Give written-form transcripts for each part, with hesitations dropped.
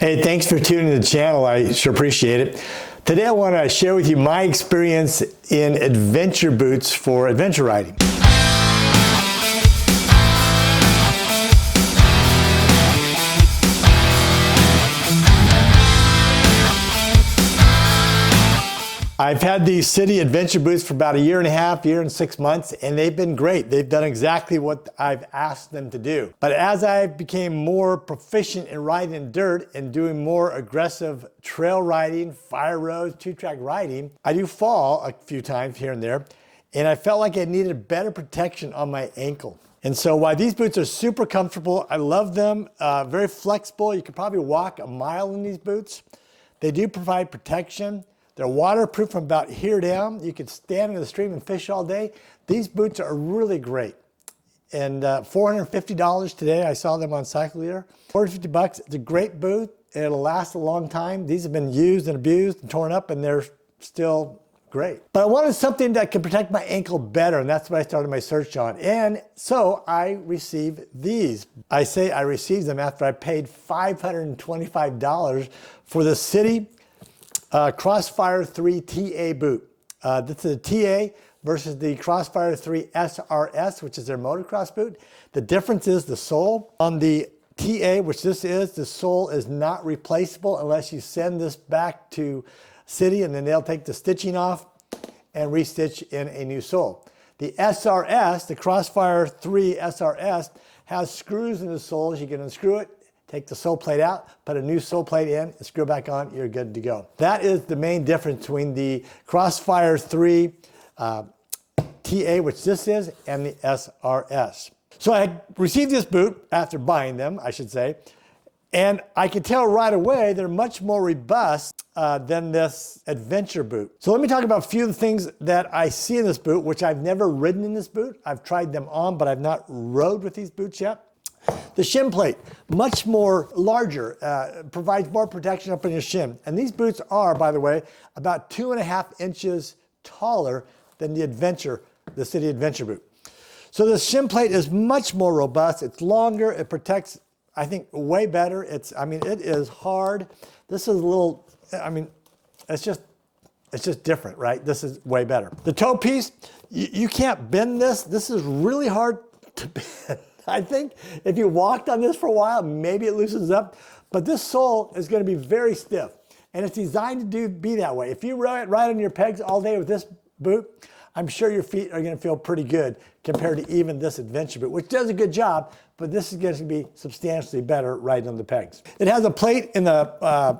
Hey, thanks for tuning in the channel. I sure appreciate it. Today I want to share with you my experience in adventure boots for adventure riding. I've had these Sidi Adventure boots for about a year and a half, year and 6 months, and they've been great. They've done exactly what I've asked them to do. But as I became more proficient in riding in dirt and doing more aggressive trail riding, fire roads, two-track riding, I do fall a few times here and there, and I felt like I needed better protection on my ankle. And so while these boots are super comfortable, I love them, very flexible. You could probably walk a mile in these boots. They do provide protection. They're waterproof from about here down. You can stand in the stream and fish all day. These boots are really great. And $450 today, I saw them on Cycle Leader. $450, it's a great boot. It'll last a long time. These have been used and abused and torn up, and they're still great. But I wanted something that could protect my ankle better, and that's what I started my search on. And so I received these. I say I received them after I paid $525 for the Sidi Crossfire 3 TA boot. This is a TA versus the Crossfire 3 SRS, which is their motocross boot. The difference is the sole. On the TA, which this is, the sole is not replaceable unless you send this back to Sidi, and then they'll take the stitching off and restitch in a new sole. The SRS, the Crossfire 3 SRS, has screws in the soles. You can unscrew it, take the sole plate out, put a new sole plate in, and screw it back on, you're good to go. That is the main difference between the Crossfire 3 TA, which this is, and the SRS. So I received this boot after buying them, I should say, and I could tell right away they're much more robust than this adventure boot. So let me talk about a few of the things that I see in this boot, which I've never ridden in this boot. I've tried them on, but I've not rode with these boots yet. The shin plate, much more larger, provides more protection up in your shin. And these boots are, by the way, about 2.5 inches taller than the Sidi Adventure boot. So the shin plate is much more robust. It's longer. It protects, I think, way better. It is hard. This is a little, it's just different, right? This is way better. The toe piece, you can't bend this. This is really hard to bend. I think if you walked on this for a while, maybe it loosens up, but this sole is going to be very stiff, and it's designed to be that way. If you ride on your pegs all day with this boot, I'm sure your feet are going to feel pretty good compared to even this adventure boot, which does a good job, but this is going to be substantially better riding on the pegs. It has a plate in the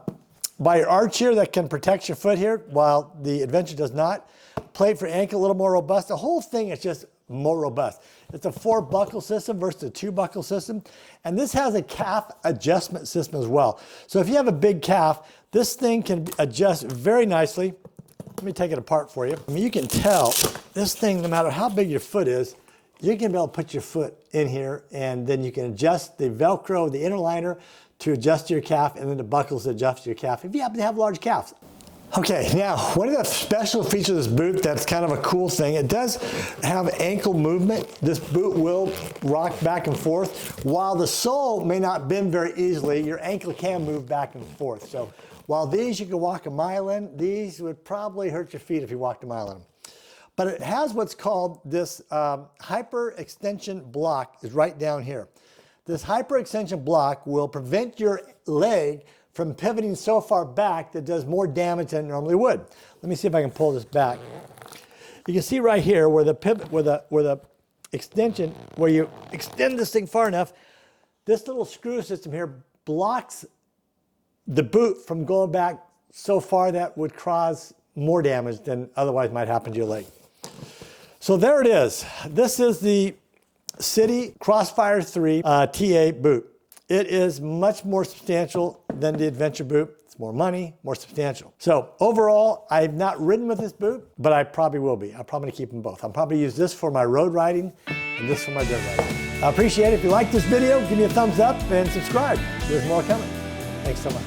by your arch here that can protect your foot here, while the adventure does not. Plate for ankle, a little more robust. The whole thing is just more robust. It's a 4-buckle system versus a 2-buckle system. And this has a calf adjustment system as well. So if you have a big calf, this thing can adjust very nicely. Let me take it apart for you. You can tell this thing, no matter how big your foot is, you're gonna be able to put your foot in here, and then you can adjust the Velcro, the inner liner, to adjust your calf, and then the buckles adjust your calf if you happen to have large calves. Okay, now, one of the special features of this boot that's kind of a cool thing, it does have ankle movement. This boot will rock back and forth. While the sole may not bend very easily, your ankle can move back and forth. So while these you can walk a mile in, these would probably hurt your feet if you walked a mile in them. But it has what's called this hyper extension block is right down here. This hyper extension block will prevent your leg from pivoting so far back that does more damage than it normally would. Let me see if I can pull this back. You can see right here where the pivot, where the extension, where you extend this thing far enough, this little screw system here blocks the boot from going back so far that would cause more damage than otherwise might happen to your leg. So there it is. This is the Sidi Crossfire 3 TA boot. It is much more substantial than the adventure boot. It's more money, more substantial. So overall, I've not ridden with this boot, but I probably will be. I'm probably gonna keep them both. I'll probably use this for my road riding and this for my dirt riding. I appreciate it. If you like this video, give me a thumbs up and subscribe. There's more coming. Thanks so much.